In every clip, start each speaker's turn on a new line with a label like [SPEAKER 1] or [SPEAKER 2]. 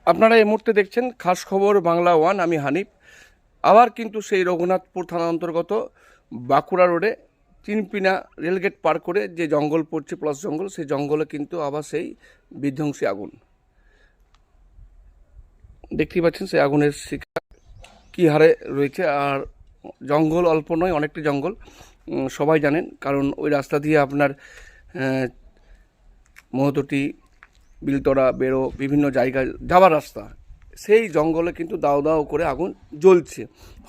[SPEAKER 1] আপনারা এই মুহূর্তে দেখছেন খাস খবর বাংলা ওয়ান। আমি হানিফ। আবার কিন্তু সেই রঘুনাথপুর থানা অন্তর্গত বাঁকুড়া রোডে চিনপিনা রেলগেট পার করে যে জঙ্গল পড়ছে, প্লাস জঙ্গল, সেই জঙ্গলে কিন্তু আবার সেই বিধ্বংসী আগুন দেখতেই পাচ্ছেন। সেই আগুনের শিখা কী হারে রয়েছে। আর জঙ্গল অল্প নয়, অনেকটি জঙ্গল, সবাই জানেন, কারণ ওই রাস্তা দিয়ে আপনার মহতটি, বিলতরা, বেরো বিভিন্ন জায়গায় যাওয়ার রাস্তা, সেই জঙ্গলে কিন্তু দাও দাও করে আগুন জ্বলছে।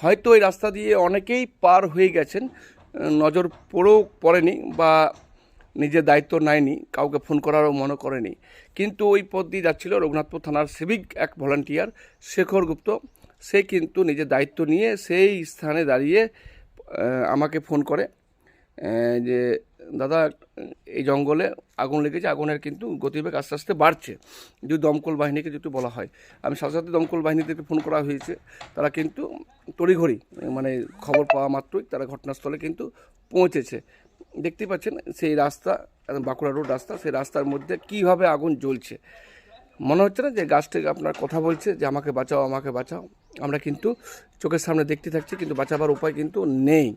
[SPEAKER 1] হয়তো এই রাস্তা দিয়ে অনেকেই পার হয়ে গেছেন, নজর পড়েনি বা নিজের দায়িত্ব নেয়নি, কাউকে ফোন করারও মনে করেনি। কিন্তু ওই পথ দিয়ে যাচ্ছিল রঘুনাথপুর থানার সিভিক এক ভলান্টিয়ার শেখর গুপ্ত। সে কিন্তু নিজের দায়িত্ব নিয়ে সেই স্থানে দাঁড়িয়ে আমাকে ফোন করে যে দাদা, এই জঙ্গলে আগুন লেগেছে, আগুনের কিন্তু গতিবেগ আস্তে আস্তে বাড়ছে, যদি দমকল বাহিনীকে যদি বলা হয়। আমি সাথে সাথে দমকল বাহিনীদেরকে ফোন করা হয়েছে, তারা কিন্তু তড়িঘড়ি মানে খবর পাওয়া মাত্রই তারা ঘটনাস্থলে কিন্তু পৌঁছেছে। দেখতেই পাচ্ছেন সেই রাস্তা, বাঁকুড়া রোড রাস্তা, সেই রাস্তার মধ্যে কীভাবে আগুন জ্বলছে। মনে হচ্ছে না যে গাছটাকে আপনার কথা বলছে যে আমাকে বাঁচাও, আমাকে বাঁচাও। আমরা কিন্তু চোখের সামনে দেখতে থাকছি, কিন্তু বাঁচাবার উপায় কিন্তু নেই।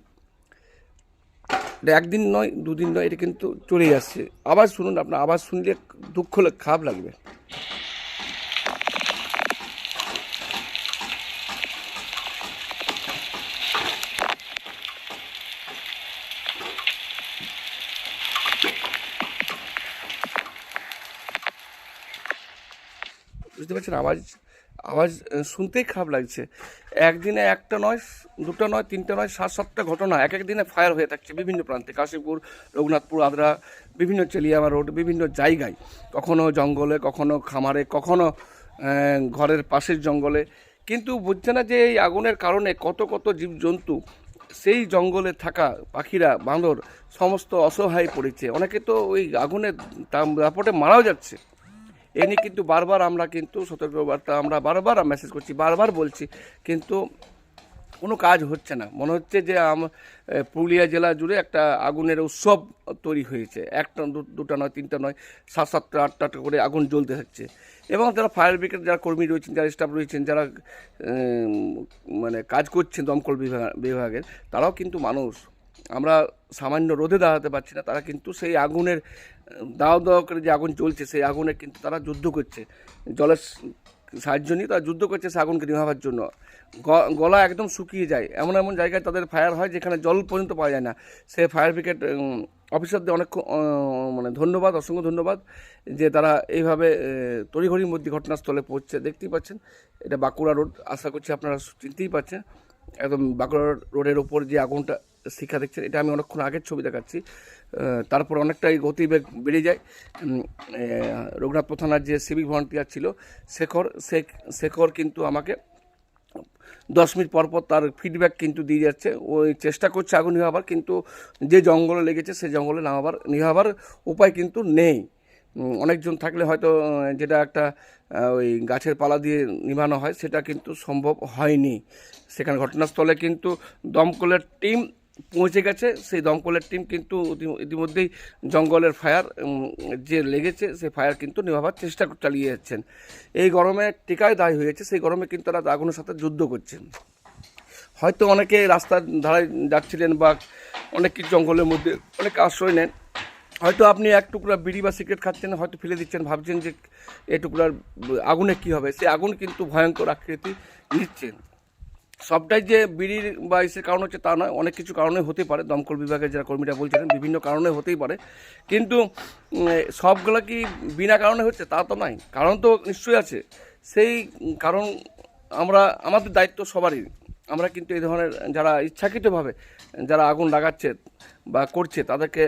[SPEAKER 1] এটা একদিন নয়, দুদিন নয়, এটা কিন্তু চলেই আসছে। আবার শুনুন, আপনার আবার শুনলে দুঃখ খারাপ লাগবে। বুঝতে পারছেন? আওয়াজ আওয়াজ শুনতেই খারাপ লাগছে। একদিনে একটা নয়, দুটো নয়, তিনটে নয়, 7-7টা ঘটনা এক এক দিনে ফায়ার হয়ে থাকছে বিভিন্ন প্রান্তে, কাশীপুর, রঘুনাথপুর, আদ্রা, বিভিন্ন চেলিয়ামা রোড, বিভিন্ন জায়গায়, কখনো জঙ্গলে, কখনো খামারে, কখনো ঘরের পাশের জঙ্গলে। কিন্তু বুঝছে না যে এই আগুনের কারণে কত কত জীবজন্তু, সেই জঙ্গলে থাকা পাখিরা, বাঁদর, সমস্ত অসহায় পড়েছে। অনেকে তো ওই আগুনের দাপটে মারাও যাচ্ছে। এ নিয়ে কিন্তু বারবার আমরা কিন্তু সতর্কবার্তা আমরা বারবার মেসেজ করছি, বারবার বলছি, কিন্তু কোনো কাজ হচ্ছে না। মনে হচ্ছে যে পুরুলিয়া জেলা জুড়ে একটা আগুনের উৎসব তৈরি হয়েছে। একটা দুটা নয়, তিনটা নয়, 7-7টা 8টা করে আগুন জ্বলতে থাকছে। এবং যারা ফায়ার ব্রিগেড, যারা কর্মী রয়েছেন, যারা স্টাফ রয়েছেন, যারা মানে কাজ করছেন দমকল বিভাগের, তারাও কিন্তু মানুষ। আমরা সামান্য রোদে দাঁড়াতে পারছি না, তারা কিন্তু সেই আগুনের দাও দাও করে যে আগুন জ্বলছে, সেই আগুনে কিন্তু তারা যুদ্ধ করছে। জলের সাহায্য নিয়ে তারা যুদ্ধ করছে সেই আগুনকে নেভাবার জন্য। গলা একদম শুকিয়ে যায়, এমন এমন জায়গায় তাদের ফায়ার হয় যেখানে জল পর্যন্ত পাওয়া যায় না। সে ফায়ার ব্রিগেড অফিসারদের অনেক মানে ধন্যবাদ, অসংখ্য ধন্যবাদ, যে তারা এইভাবে তড়িঘড়ির মধ্যে ঘটনাস্থলে পৌঁছছে। দেখতেই পাচ্ছেন এটা বাঁকুড়া রোড, আশা করছি আপনারা চিনতেই পারছেন। একদম বাঁকুড়া রোডের ওপর যে আগুনটা শিখা দেখছেন, এটা আমি অনেকক্ষণ আগের ছবি দেখাচ্ছি। তারপর অনেকটাই গতিবেগ বেড়ে যায়। রঘুনাথপুর থানার যে সিভিক ভলান্টিয়ার ছিল শেখর কিন্তু আমাকে 10 মিনিট পর পর তার ফিডব্যাক কিন্তু দিয়ে যাচ্ছে। ওই চেষ্টা করছে আগুন নেভাবার, কিন্তু যে জঙ্গলে লেগেছে সেই জঙ্গলে নেভাবার উপায় কিন্তু নেই। অনেকজন থাকলে হয়তো যেটা একটা ওই গাছের পালা দিয়ে নিভানো হয়, সেটা কিন্তু সম্ভব হয়নি। সেখানে ঘটনাস্থলে কিন্তু দমকলের টিম পৌঁছে গেছে। সেই দমকলের টিম কিন্তু ইতিমধ্যেই জঙ্গলের ফায়ার যে লেগেছে, সেই ফায়ার কিন্তু নেভাবার চেষ্টা চালিয়ে যাচ্ছেন। এই গরমে টিকায় দায়ী হয়েছে, সেই গরমে কিন্তু তারা আগুনের সাথে যুদ্ধ করছেন। হয়তো অনেকে রাস্তার ধারায় যাচ্ছিলেন বা অনেক কিছু জঙ্গলের মধ্যে অনেকে আশ্রয় নেন। হয়তো আপনি এক টুকরা বিড়ি বা সিগারেট খাচ্ছেন, হয়তো ফেলে দিচ্ছেন, ভাবছেন যে এই টুকরার আগুনে কী হবে। সেই আগুন কিন্তু ভয়ঙ্কর আকৃতি নিচ্ছে। সবটাই যে বিড়ির বা ইসের কারণ হচ্ছে তা নয়, অনেক কিছু কারণে হতে পারে। দমকল বিভাগের যারা কর্মীরা বলছিলেন বিভিন্ন কারণে হতেই পারে, কিন্তু সবগুলো কি বিনা কারণে হচ্ছে তা তো নয়, কারণ তো নিশ্চয়ই আছে। সেই কারণ আমাদের দায়িত্ব সবারই। আমরা কিন্তু এই ধরনের যারা ইচ্ছাকৃতভাবে যারা আগুন লাগাচ্ছে বা করছে, তাদেরকে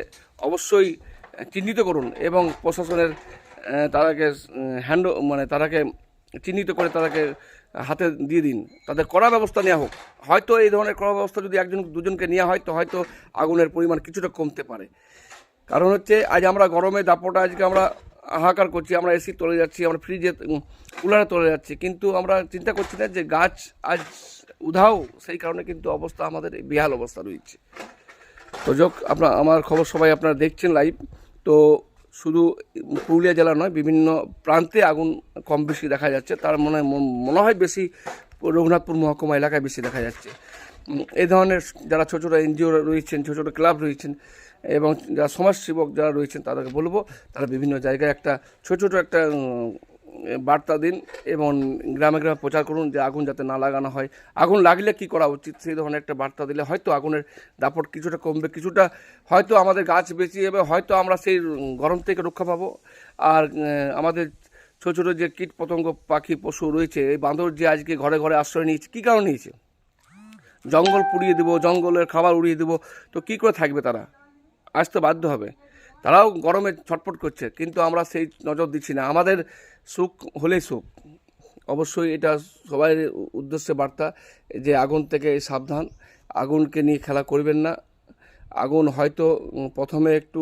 [SPEAKER 1] অবশ্যই চিহ্নিত করুন এবং প্রশাসনের তাদেরকে তাদেরকে চিহ্নিত করে তাদেরকে হাতে দিয়ে দিন, তাদের কড়া ব্যবস্থা নেওয়া হোক। হয়তো এই ধরনের কড়া ব্যবস্থা যদি একজন দুজনকে নেওয়া হয়, তো হয়তো আগুনের পরিমাণ কিছুটা কমতে পারে। কারণ হচ্ছে আজ আমরা গরমে দাপটা আজকে আমরা হাহাকার করছি, আমরা এসি তলে যাচ্ছি, আমরা ফ্রিজে কুলারে তলে যাচ্ছি, কিন্তু আমরা চিন্তা করছি না যে গাছ আজ উধাও। সেই কারণে কিন্তু অবস্থা আমাদের বেহাল অবস্থা রয়েছে। তো আমার খবর সবাই আপনারা দেখছেন লাইভ। তো শুধু পুরুলিয়া জেলা নয়, বিভিন্ন প্রান্তে আগুন কম বেশি দেখা যাচ্ছে। তার মনে হয় বেশি রঘুনাথপুর মহকুমা এলাকায় বেশি দেখা যাচ্ছে। এই ধরনের যারা ছোটো ছোটো এনজিও রয়েছেন, ছোটো ছোটো ক্লাব রয়েছেন এবং যারা সমাজসেবক যারা রয়েছেন, তাদেরকে বলবো তারা বিভিন্ন জায়গায় একটা ছোটো ছোটো একটা বার্তা দিন এবং গ্রামে গ্রামে প্রচার করুন যে আগুন যাতে না লাগানো হয়। আগুন লাগলে কি করা উচিত সেই ধরনের একটা বার্তা দিলে হয়তো আগুনের দাপট কিছুটা কমবে, কিছুটা হয়তো আমাদের গাছ বেঁচে যাবে, হয়তো আমরা সেই গরম থেকে রক্ষা পাবো। আর আমাদের ছোটো ছোটো যে কীট পতঙ্গ, পাখি, পশু রয়েছে, এই বাঁদর যে আজকে ঘরে ঘরে আশ্রয় নিয়েছে, কী কারণে নিয়েছে? জঙ্গল পুড়িয়ে দেবো, জঙ্গলের খাবার উড়িয়ে দেবো, তো কী করে থাকবে তারা? আসতে বাধ্য হবে। তারাও গরমে ছটফট করছে, কিন্তু আমরা সেই নজর দিচ্ছি না। আমাদের সুখ হলেই সুখ। অবশ্যই এটা সবাই উদ্দেশ্যে বার্তা যে আগুন থেকে সাবধান, আগুনকে নিয়ে খেলা করবেন না। আগুন হয়তো প্রথমে একটু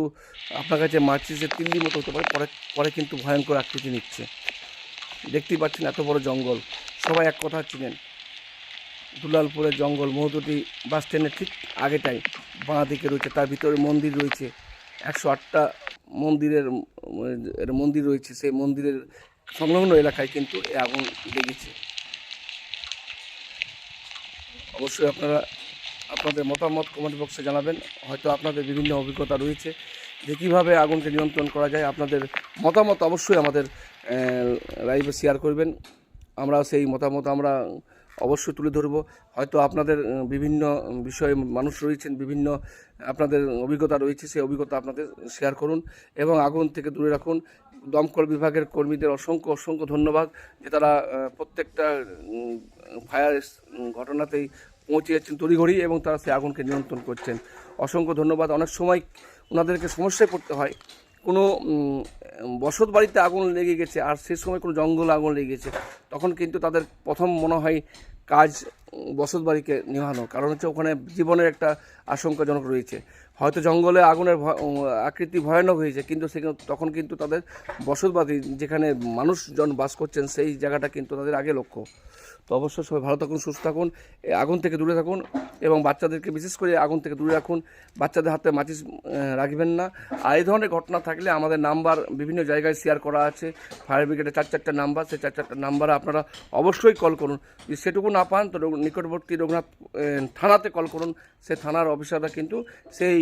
[SPEAKER 1] আপনার কাছে মাচিসের তিল্লির মতো হতে পারে, পরে পরে কিন্তু ভয়ঙ্কর আকৃতি নিচ্ছে। দেখতেই পাচ্ছেন এত বড় জঙ্গল, সবাই এক কথা চিনেন। দুলালপুরের জঙ্গল, মধুটি বাস স্ট্যান্ডের ঠিক আগেটাই বাঁ দিকে রয়েছে, তার ভিতরে মন্দির রয়েছে, 108টা মন্দির রয়েছে। সেই মন্দিরের সংলগ্ন এলাকায় কিন্তু এই আগুন লেগেছে। অবশ্যই আপনারা আপনাদের মতামত কমেন্ট বক্সে জানাবেন। হয়তো আপনাদের বিভিন্ন অভিজ্ঞতা রয়েছে যে কীভাবে আগুনকে নিয়ন্ত্রণ করা যায়। আপনাদের মতামত অবশ্যই আমাদের লাইভে শেয়ার করবেন। আমরা সেই মতামত আমরা অবশ্যই তুলে ধরব। হয়তো আপনাদের বিভিন্ন বিষয়ে মানুষ রয়েছেন, বিভিন্ন আপনাদের অভিজ্ঞতা রয়েছে, সেই অভিজ্ঞতা আপনাদের শেয়ার করুন এবং আগুন থেকে দূরে রাখুন। দমকল বিভাগের কর্মীদের অসংখ্য অসংখ্য ধন্যবাদ যে তারা প্রত্যেকটা ফায়ার ঘটনাতেই পৌঁছে যাচ্ছেন তড়িঘড়ি এবং তারা সেই আগুনকে নিয়ন্ত্রণ করছেন। অসংখ্য ধন্যবাদ। অনেক সময় ওনাদেরকে সমস্যায় পড়তে হয়, কোনো বসত বাড়িতে আগুন লেগে গেছে আর সেই সময় কোনো জঙ্গল আগুন লেগে গেছে, তখন কিন্তু তাদের প্রথম মনে হয় কাজ বসত বাড়িকে নেভানো, কারণ হচ্ছে ওখানে জীবনের একটা আশঙ্কাজনক রয়েছে। হয়তো জঙ্গলে আগুনের আকৃতি ভয়ানক হয়েছে, কিন্তু সেখানে তখন কিন্তু তাদের বসত বাড়ি যেখানে মানুষজন বাস করছেন সেই জায়গাটা কিন্তু তাদের আগে লক্ষ্য। তো অবশ্যই সবাই ভালো থাকুন, সুস্থ থাকুন, আগুন থেকে দূরে থাকুন এবং বাচ্চাদেরকে বিশেষ করে আগুন থেকে দূরে রাখুন। বাচ্চাদের হাতে মাচিস রাখবেন না। আর এই ধরনের ঘটনা থাকলে আমাদের নাম্বার বিভিন্ন জায়গায় শেয়ার করা আছে, ফায়ার ব্রিগেডের 4-4টা নাম্বার, সেই 4-4টা নাম্বারে আপনারা অবশ্যই কল করুন। যদি সেটুকু না পান তো নিকটবর্তী রঘুনাথ থানাতে কল করুন। সেই থানার অফিসাররা কিন্তু সেই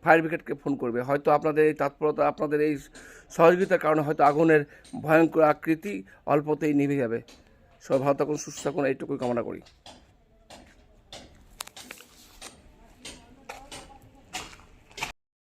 [SPEAKER 1] ফায়ার ব্রিগেডকে ফোন করবে। হয়তো আপনাদের এই তৎপরতা, আপনাদের এই সহযোগিতার কারণে হয়তো আগুনের ভয়ঙ্কর আকৃতি অল্পতেই নিভে যাবে। সবাই ভালো থাকুন, সুস্থ থাকুন, এইটুকুই কামনা করি।